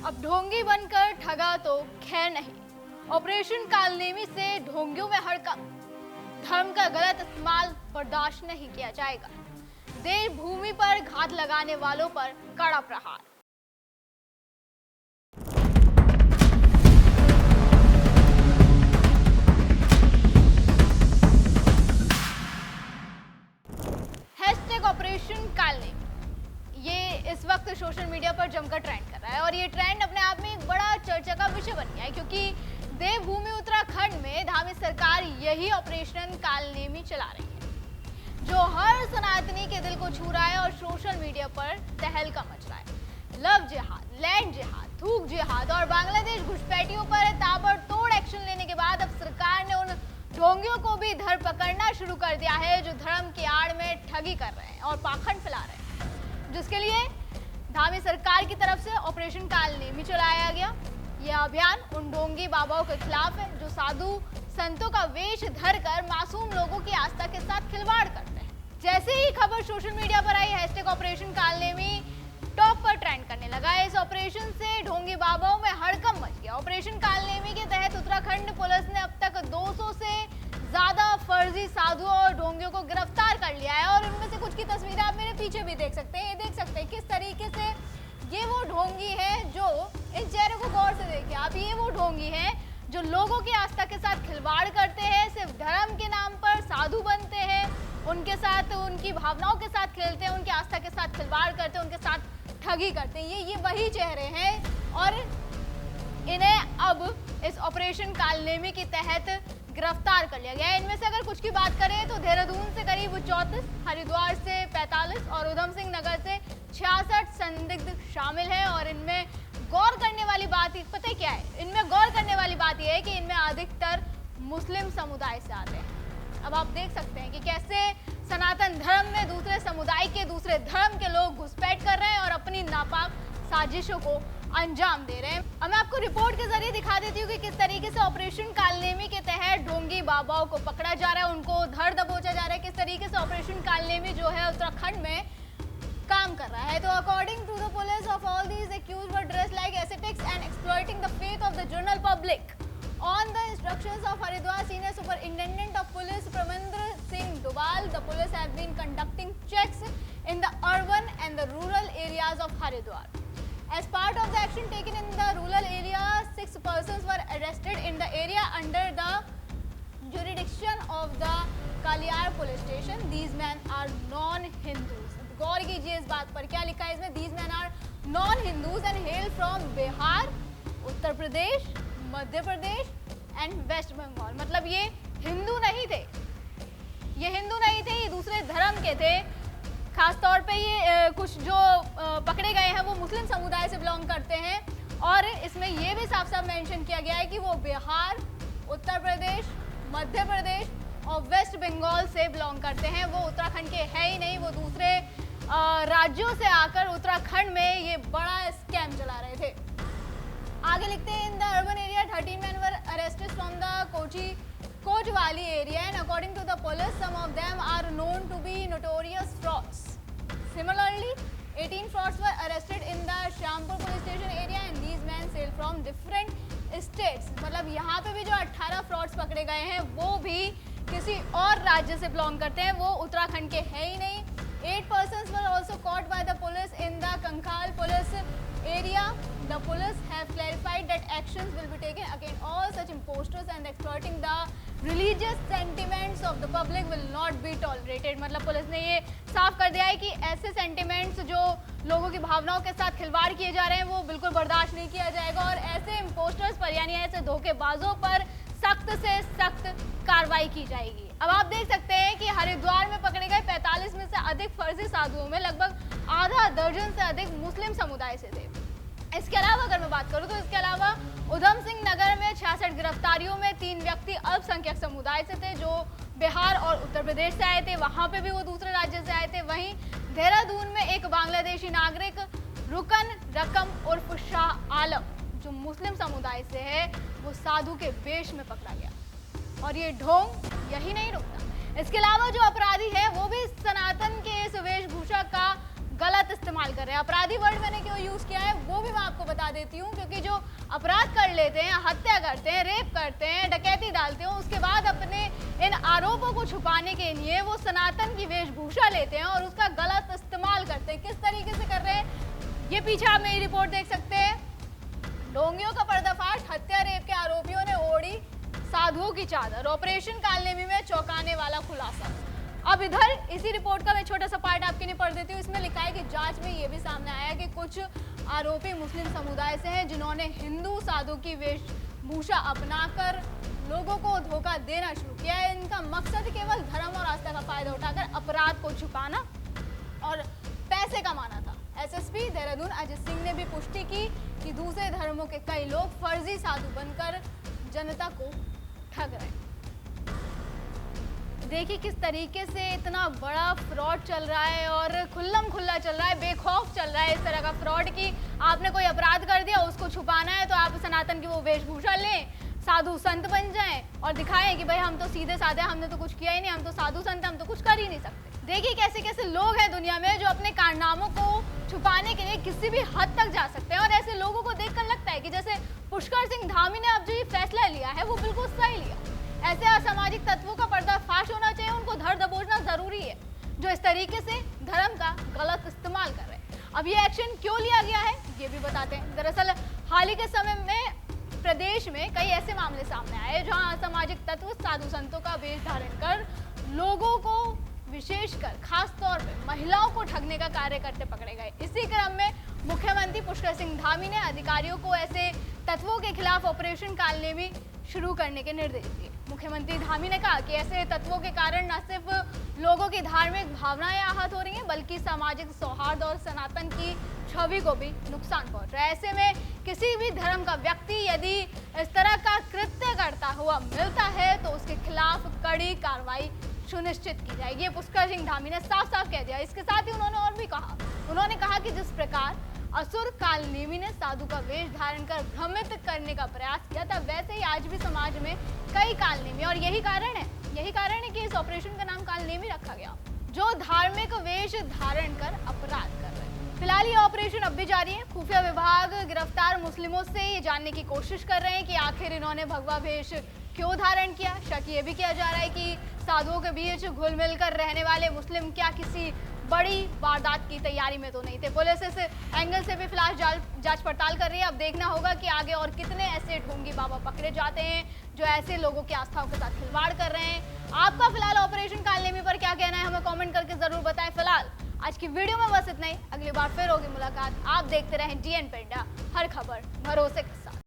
अब ढोंगी बनकर ठगा तो खैर नहीं। ऑपरेशन कालनेमी से ढोंगियों में हड़कंप। धर्म का गलत इस्तेमाल बर्दाश्त नहीं किया जाएगा। देव भूमि पर घात लगाने वालों पर कड़ा प्रहार। हैशटैग ऑपरेशन कालनेमी ये इस वक्त सोशल मीडिया पर जमकर ट्रेंड कर रहा है और ये ट्रेंड अपने आप में एक बड़ा चर्चा का विषय बन गया है, क्योंकि देवभूमि उत्तराखंड में धामी सरकार यही ऑपरेशन कालनेमी चला रही है, जो हर सनातनी के दिल को छू रहा है और सोशल मीडिया पर तहलका मच रहा है। लव जिहाद, लैंड जिहाद, थूक जिहाद और बांग्लादेश घुसपैठियों पर ताबड़तोड़ एक्शन लेने के बाद अब सरकार ने उन ढोंगियों को भी धर पकड़ना शुरू कर दिया है जो धर्म की आड़ में ठगी कर रहे हैं और पाखंड फैला रहे हैं, जिसके लिए धामी सरकार की तरफ से ऑपरेशन कालनेमी चलाया गया। यह अभियान उन ढोंगी बाबाओं के खिलाफ है जो साधु संतों का वेश धरकर मासूम लोगों की आस्था के साथ खिलवाड़ करते हैं। जैसे ही खबर सोशल मीडिया पर आई, हैशटैग ऑपरेशन कालनेमी टॉप पर ट्रेंड करने लगा। इस ऑपरेशन से ढोंगी बाबाओं में हड़कंप मच गया। ऑपरेशन कालनेमी के तहत उत्तराखंड पुलिस ने अब तक 200 से ज्यादा फर्जी साधुओं और ढोंगियों को गिरफ्तार कर लिया है और उनमें से कुछ की तस्वीरें आप मेरे पीछे भी देख सकते हैं। ये देख सकते हैं किस तरीके से ये वो ढोंगी है जो, इन चेहरों को गौर से देखिए आप, ये वो ढोंगी है जो लोगों की आस्था के साथ खिलवाड़ करते हैं, सिर्फ धर्म के नाम पर साधु बनते हैं, उनके साथ उनकी भावनाओं के साथ खेलते हैं, उनकी आस्था के साथ खिलवाड़ करते हैं, उनके साथ ठगी करते हैं। ये वही चेहरे हैं और इन्हें अब इस ऑपरेशन कालनेमी के तहत गिरफ्तार कर लिया गया है। इनमें से अगर कुछ की बात करें तो देहरादून से करीब 34, हरिद्वार से 45 और उधम सिंह नगर से 66 संदिग्ध शामिल हैं और इनमें गौर करने वाली बात पता है क्या है? इनमें गौर करने वाली बात यह है कि इनमें अधिकतर मुस्लिम समुदाय से आते हैं। अब आप देख सकते हैं कि कैसे सनातन धर्म में दूसरे समुदाय के, दूसरे धर्म के लोग घुसपैठ कर रहे हैं और अपनी नापाक साजिशों को अंजाम दे रहे हैं। अब मैं आपको रिपोर्ट के जरिए दिखा देती हूँ कि किस तरीके से ऑपरेशन कालनेमी के तहत ढोंगी बाबाओं को पकड़ा जा रहा है, उनको धर दबोचा जा रहा है, किस तरीके से ऑपरेशन कालनेमी जो है उत्तराखंड में काम कर रहा है। तो according to the police of all these accused were dressed like ascetics and exploiting the faith of the general public on the instructions of Haridwar Senior Superintendent of Police Pramendra Singh Dubal, the police have been conducting checks in the urban and the rural areas of Haridwar. As part of the action taken in the rural area, 6 persons were arrested in the area under the jurisdiction of the Kaliyar police station. These men are non-Hindus. गौर कीजिए इस बात पर, क्या लिखा है इसमें? These men are non-Hindus and hail from Bihar, Uttar Pradesh, Madhya Pradesh and West Bengal. मतलब ये हिंदू नहीं थे, ये हिंदू नहीं थे, ये दूसरे धर्म के थे। खास तौर पे ये कुछ जो पकड़े गए हैं वो मुस्लिम समुदाय से बिलोंग करते हैं और इसमें ये भी साफ साफ मेंशन किया गया है कि वो बिहार, उत्तर प्रदेश, मध्य प्रदेश और वेस्ट बंगाल से बिलोंग करते हैं। वो उत्तराखंड के है ही नहीं, वो दूसरे राज्यों से आकर उत्तराखंड में ये बड़ा स्कैम चला रहे थे। आगे लिखते हैं, in the urban area 13 men were arrested from the कोचवाली area and according to the police some of them are known to be notorious frauds. Similarly, 18 frauds were arrested in the Shyampur police station area and these men sail from different states. मतलब यहाँ पे भी जो 18 frauds पकड़े गए हैं वो भी किसी और राज्य से बिलोंग करते हैं, वो उत्तराखंड के है ही नहीं। 8 persons were also caught by the police in the Kankhal police area. The police have clarified that actions will be taken against all such imposters and exploiting the religious sentiments of the public will not be tolerated. मतलब police ने ये साफ कर दिया है कि ऐसे sentiments जो लोगों की भावनाओं के साथ खिलवाड़ किए जा रहे हैं वो बिल्कुल बर्दाश्त नहीं किया जाएगा और ऐसे इम्पोस्टर्स पर यानी ऐसे धोखेबाजों पर सख्त से सख्त कार्रवाई की जाएगी। अब आप देख सकते हैं कि हरिद्वार में पकड़े गए 45 में से अधिक फर्जी साधुओं में लगभग आधा दर्जन से अधिक मुस्लिम समुदाय से थे। इसके अलावा अगर मैं बात करूं तो इसके अलावा उधम सिंह नगर में 66 गिरफ्तारियों में 3 व्यक्ति अल्पसंख्यक समुदाय से थे जो बिहार और उत्तर प्रदेश से आए थे, वहां पे भी वो दूसरे राज्य से आए थे। वहीं देहरादून में एक बांग्लादेशी नागरिक रुकन रकम उर्फ शाह आलम जो मुस्लिम समुदाय से है वो साधु के वेश में पकड़ा गया और ये ढोंग यही नहीं रुकता। इसके अलावा जो अपराधी है वो भी सनातन के इस वेशभूषा का गलत इस्तेमाल कर रहे हैं। अपराधी वर्ड मैंने क्यों यूज किया है वो भी मैं आपको बता देती हूँ, क्योंकि जो अपराध कर लेते हैं, हत्या करते हैं, रेप करते हैं, डकैती डालते हैं, उसके बाद अपने इन आरोपों को छुपाने के लिए वो सनातन की वेशभूषा लेते हैं और उसका गलत इस्तेमाल करते हैं। किस तरीके से कर रहे हैं ये पीछे आप मेरी रिपोर्ट देख सकते हैं। ढोंगियों का पर्दाफाश, हत्या रेप के आरोपियों ने ओढ़ी साधुओं की चादर, ऑपरेशन कालनेमी में चौंकाने वाला खुलासा। अब इधर इसी रिपोर्ट का मैं छोटा सा पार्ट आपके लिए पढ़ देती हूँ। इसमें लिखा है कि जांच में ये भी सामने आया कि कुछ आरोपी मुस्लिम समुदाय से हैं जिन्होंने हिंदू साधु की वेशभूषा अपनाकर लोगों को धोखा देना शुरू किया है। इनका मकसद केवल धर्म और आस्था का फायदा उठाकर अपराध को छुपाना और पैसे कमाना था। एसएसपी देहरादून अजित सिंह ने भी पुष्टि की कि दूसरे धर्मों के कई लोग फर्जी साधु बनकर जनता को ठग रहे हैं। देखिए किस तरीके से इतना बड़ा फ्रॉड चल रहा है और खुल्लम खुल्ला चल रहा है, बेखौफ चल रहा है इस तरह का फ्रॉड कि आपने कोई अपराध कर दिया, उसको छुपाना है तो आप सनातन की वो वेशभूषा लें, साधु संत बन जाएं और दिखाएं कि भाई हम तो सीधे साधे, हमने तो कुछ किया ही नहीं, हम तो साधु संत, हम तो कुछ कर ही नहीं सकते। देखिए कैसे कैसे लोग हैं दुनिया में जो अपने कारनामों को छुपाने के लिए किसी भी हद तक जा सकते हैं। और ऐसे लोगों को देखकर लगता है कि जैसे पुष्कर सिंह धामी ने अब जो ये फैसला लिया है वो बिल्कुल सही लिया। ऐसे असामाजिक तत्वों का पर्दाफाश होना चाहिए, उनको धर दबोचना जरूरी है जो इस तरीके से धर्म का गलत इस्तेमाल कर रहे हैं। अब ये एक्शन क्यों लिया गया है ये भी बताते हैं। दरअसल हाल ही के समय में प्रदेश में कई ऐसे मामले सामने आए जहां असामाजिक तत्व साधु संतों का वेश धारण कर लोगों को, विशेषकर खास तौर पे महिलाओं को ठगने का कार्य करते पकड़े गए। इसी क्रम में मुख्यमंत्री पुष्कर सिंह धामी ने अधिकारियों को ऐसे तत्वों के खिलाफ ऑपरेशन कालनेमी शुरू करने के निर्देश दिए। मुख्यमंत्री धामी ने कहा कि ऐसे तत्वों के कारण न सिर्फ लोगों की धार्मिक भावनाएं आहत हो रही हैं बल्कि सामाजिक सौहार्द और सनातन की छवि को भी नुकसान पहुंच रहा है। ऐसे में किसी भी धर्म का व्यक्ति यदि इस तरह का कृत्य करता हुआ मिलता है तो उसके खिलाफ कड़ी कार्रवाई सुनिश्चित की जाएगी। ये पुष्कर सिंह धामी ने साफ साफ कह दिया। इसके साथ ही उन्होंने और भी कहा, उन्होंने कहा कि जिस प्रकार असुर कालनेमी ने साधु का वेश धारण कर भ्रमित करने का प्रयास किया था, वैसे ही आज भी समाज में कई कालनेमी, और यही कारण है कि इस ऑपरेशन का नाम कालनेमी रखा गया, जो धार्मिक वेश धारण कर अपराध कर रहे हैं। फिलहाल ये ऑपरेशन अब भी जारी है। खुफिया विभाग गिरफ्तार मुस्लिमों से ये जानने की कोशिश कर रहे हैं कि आखिर इन्होंने भगवा वेश क्यों धारण किया। शक ये भी किया जा रहा है कि साधुओं के बीच घुल मिल कर रहने वाले मुस्लिम क्या किसी बड़ी वारदात की तैयारी में तो नहीं थे। पुलिस इस एंगल से भी फिलहाल जांच पड़ताल कर रही है। अब देखना होगा कि आगे और कितने ऐसे ढोंगी बाबा पकड़े जाते हैं जो ऐसे लोगों की आस्थाओं के साथ खिलवाड़ कर रहे हैं। आपका फिलहाल ऑपरेशन कालनेमी पर क्या कहना है हमें कमेंट करके जरूर बताएं। फिलहाल आज की वीडियो में बस इतना ही। अगली बार फिर होगी मुलाकात। आप देखते रहें DN पे इंडिया, हर खबर भरोसे के साथ।